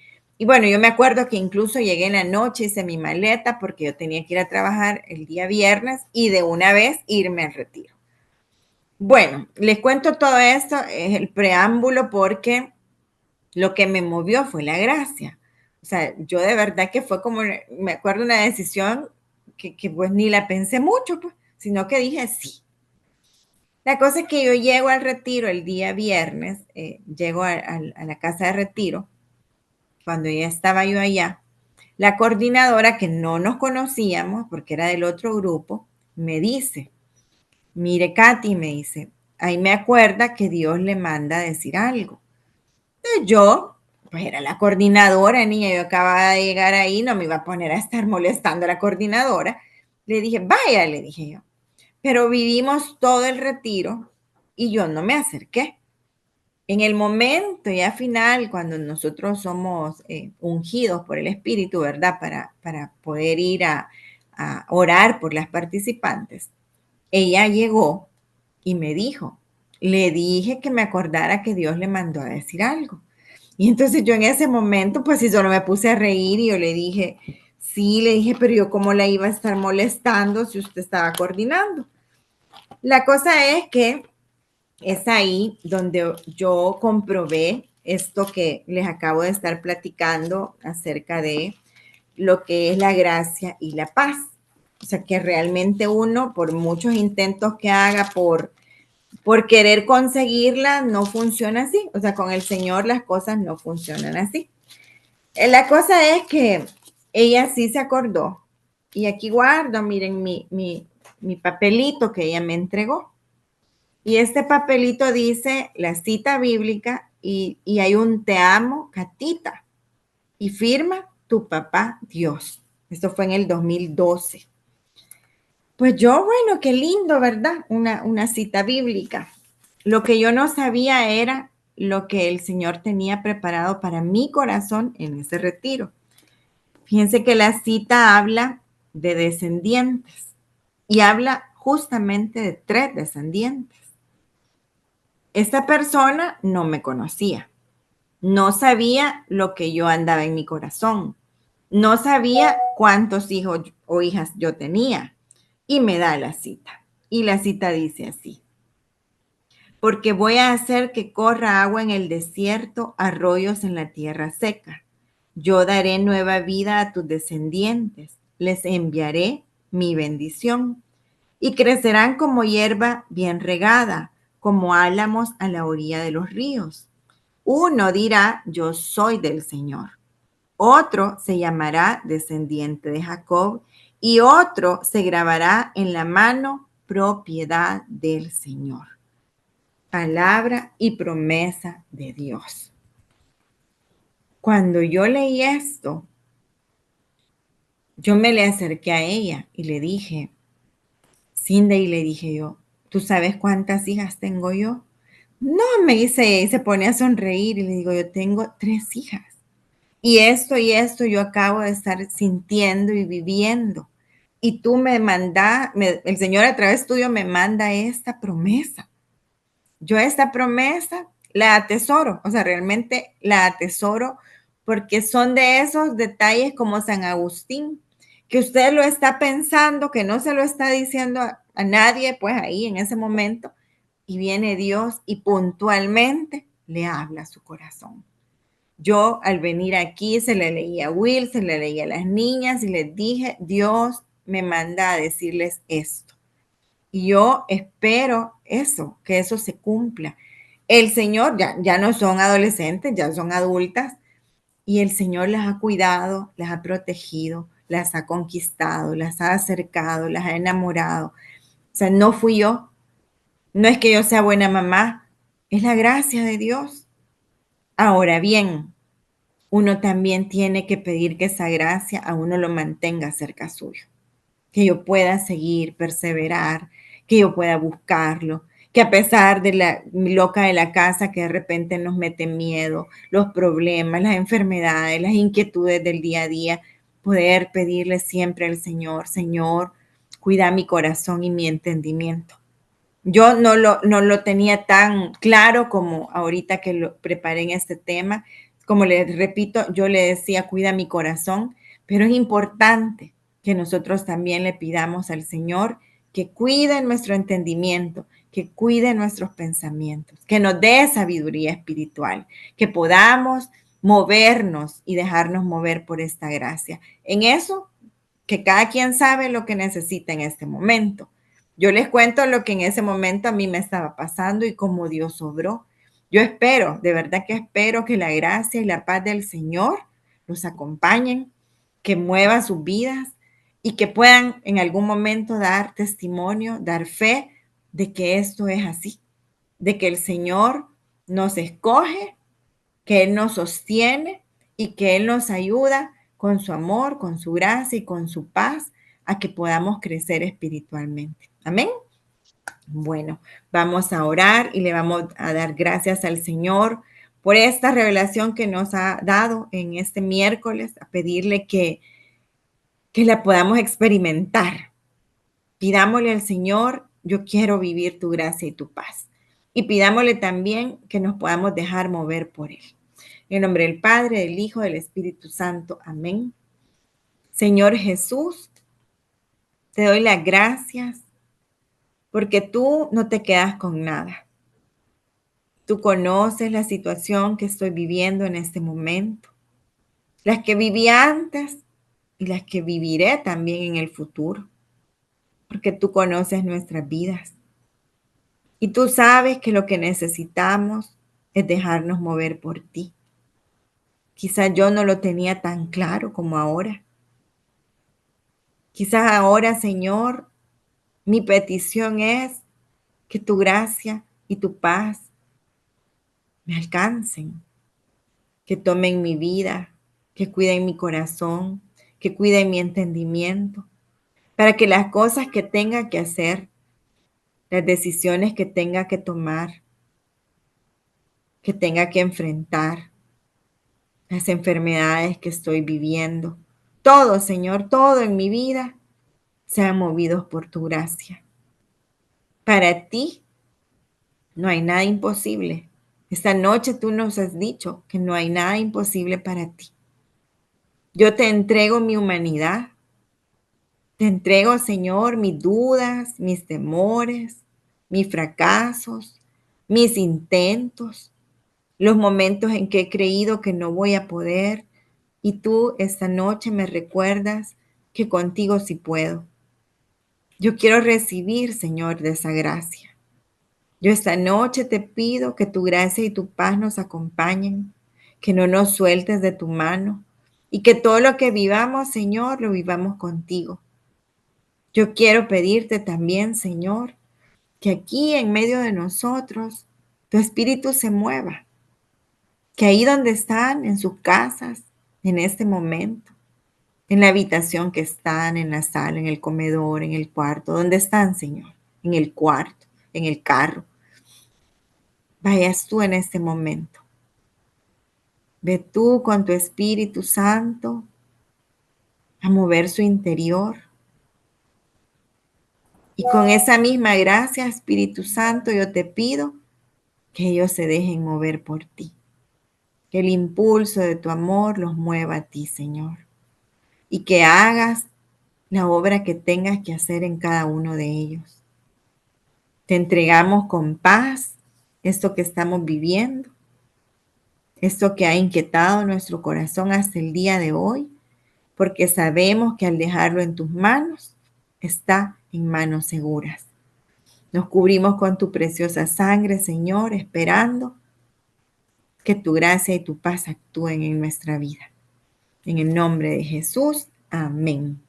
bueno, yo me acuerdo que incluso llegué en la noche, hice mi maleta porque yo tenía que ir a trabajar el día viernes y de una vez irme al retiro. Bueno, les cuento todo esto, es el preámbulo porque lo que me movió fue la gracia. O sea, yo de verdad que fue como, me acuerdo una decisión que pues ni la pensé mucho, pues, sino que dije sí. La cosa es que yo llego al retiro el día viernes, llego a la casa de retiro, cuando ya estaba yo allá, la coordinadora que no nos conocíamos, porque era del otro grupo, me dice, mire, Katy, me dice, ahí me acuerda que Dios le manda a decir algo. Entonces yo, pues era la coordinadora, niña, yo acababa de llegar ahí, no me iba a poner a estar molestando a la coordinadora. Le dije, vaya, le dije yo. Pero vivimos todo el retiro y yo no me acerqué. En el momento ya final, cuando nosotros somos ungidos por el Espíritu, ¿verdad? Para poder ir a orar por las participantes, ella llegó y me dijo, le dije que me acordara que Dios le mandó a decir algo. Y entonces yo en ese momento, pues sí, solo me puse a reír y yo le dije, sí, le dije, pero yo cómo la iba a estar molestando si usted estaba coordinando. La cosa es que es ahí donde yo comprobé esto que les acabo de estar platicando acerca de lo que es la gracia y la paz. O sea, que realmente uno, por muchos intentos que haga por querer conseguirla, no funciona así. O sea, con el Señor las cosas no funcionan así. La cosa es que ella sí se acordó. Y aquí guardo, miren, mi papelito que ella me entregó. Y este papelito dice la cita bíblica y hay un te amo, Catita. Y firma tu papá Dios. Esto fue en el 2012. Pues yo, bueno, qué lindo, ¿verdad? Una cita bíblica. Lo que yo no sabía era lo que el Señor tenía preparado para mi corazón en ese retiro. Fíjense que la cita habla de descendientes y habla justamente de 3 descendientes. Esta persona no me conocía, no sabía lo que yo andaba en mi corazón, no sabía cuántos hijos o hijas yo tenía y me da la cita. Y la cita dice así: porque voy a hacer que corra agua en el desierto, arroyos en la tierra seca. Yo daré nueva vida a tus descendientes, les enviaré mi bendición y crecerán como hierba bien regada, como álamos a la orilla de los ríos. Uno dirá, yo soy del Señor. Otro se llamará descendiente de Jacob y otro se grabará en la mano propiedad del Señor. Palabra y promesa de Dios. Cuando yo leí esto, yo me le acerqué a ella y le dije, Cindy, y le dije yo, ¿tú sabes cuántas hijas tengo yo? No, me dice, y se pone a sonreír y le digo, yo tengo 3 hijas. Y esto yo acabo de estar sintiendo y viviendo. Y tú el Señor a través tuyo me manda esta promesa. Yo esta promesa la atesoro, o sea, realmente la atesoro porque son de esos detalles como San Agustín, que usted lo está pensando, que no se lo está diciendo a nadie, pues ahí en ese momento, y viene Dios y puntualmente le habla a su corazón. Yo al venir aquí se le leía a Will, se le leía a las niñas y les dije, Dios me manda a decirles esto. Y yo espero eso, que eso se cumpla. El Señor, ya no son adolescentes, ya son adultas, y el Señor las ha cuidado, las ha protegido, las ha conquistado, las ha acercado, las ha enamorado. O sea, no fui yo, no es que yo sea buena mamá, es la gracia de Dios. Ahora bien, uno también tiene que pedir que esa gracia a uno lo mantenga cerca suyo, que yo pueda seguir, perseverar, que yo pueda buscarlo, que a pesar de la loca de la casa que de repente nos mete miedo, los problemas, las enfermedades, las inquietudes del día a día, poder pedirle siempre al Señor, Señor, cuida mi corazón y mi entendimiento. Yo no lo tenía tan claro como ahorita que lo preparé en este tema. Como les repito, yo le decía, cuida mi corazón, pero es importante que nosotros también le pidamos al Señor que cuide nuestro entendimiento, que cuide nuestros pensamientos, que nos dé sabiduría espiritual, que podamos movernos y dejarnos mover por esta gracia. En eso, que cada quien sabe lo que necesita en este momento. Yo les cuento lo que en ese momento a mí me estaba pasando y cómo Dios obró. Yo espero, de verdad que espero que la gracia y la paz del Señor los acompañen, que mueva sus vidas y que puedan en algún momento dar testimonio, dar fe de que esto es así, de que el Señor nos escoge, que Él nos sostiene y que Él nos ayuda con su amor, con su gracia y con su paz a que podamos crecer espiritualmente. Amén. Bueno, vamos a orar y le vamos a dar gracias al Señor por esta revelación que nos ha dado en este miércoles, a pedirle que la podamos experimentar. Pidámosle al Señor, yo quiero vivir tu gracia y tu paz. Y pidámosle también que nos podamos dejar mover por Él. En el nombre del Padre, del Hijo, del Espíritu Santo. Amén. Señor Jesús, te doy las gracias porque tú no te quedas con nada. Tú conoces la situación que estoy viviendo en este momento, las que viví antes y las que viviré también en el futuro, porque tú conoces nuestras vidas. Y tú sabes que lo que necesitamos es dejarnos mover por ti. Quizás yo no lo tenía tan claro como ahora. Quizás ahora, Señor, mi petición es que tu gracia y tu paz me alcancen, que tomen mi vida, que cuiden mi corazón, que cuiden mi entendimiento, para que las cosas que tenga que hacer, las decisiones que tenga que tomar, que tenga que enfrentar, las enfermedades que estoy viviendo, todo, Señor, todo en mi vida, sean movidos por tu gracia. Para ti no hay nada imposible. Esta noche tú nos has dicho que no hay nada imposible para ti. Yo te entrego mi humanidad. Te entrego, Señor, mis dudas, mis temores, mis fracasos, mis intentos, los momentos en que he creído que no voy a poder. Y tú esta noche me recuerdas que contigo sí puedo. Yo quiero recibir, Señor, de esa gracia. Yo esta noche te pido que tu gracia y tu paz nos acompañen, que no nos sueltes de tu mano y que todo lo que vivamos, Señor, lo vivamos contigo. Yo quiero pedirte también, Señor, que aquí en medio de nosotros tu espíritu se mueva, que ahí donde están, en sus casas, en este momento, en la habitación que están, en la sala, en el comedor, en el cuarto, ¿dónde están, Señor? En el cuarto, en el carro. Vayas tú en este momento. Ve tú con tu Espíritu Santo a mover su interior. Y con esa misma gracia, Espíritu Santo, yo te pido que ellos se dejen mover por ti. Que el impulso de tu amor los mueva a ti, Señor. Y que hagas la obra que tengas que hacer en cada uno de ellos. Te entregamos con paz esto que estamos viviendo, esto que ha inquietado nuestro corazón hasta el día de hoy, porque sabemos que al dejarlo en tus manos, está en manos seguras. Nos cubrimos con tu preciosa sangre, Señor, esperando que tu gracia y tu paz actúen en nuestra vida. En el nombre de Jesús, amén.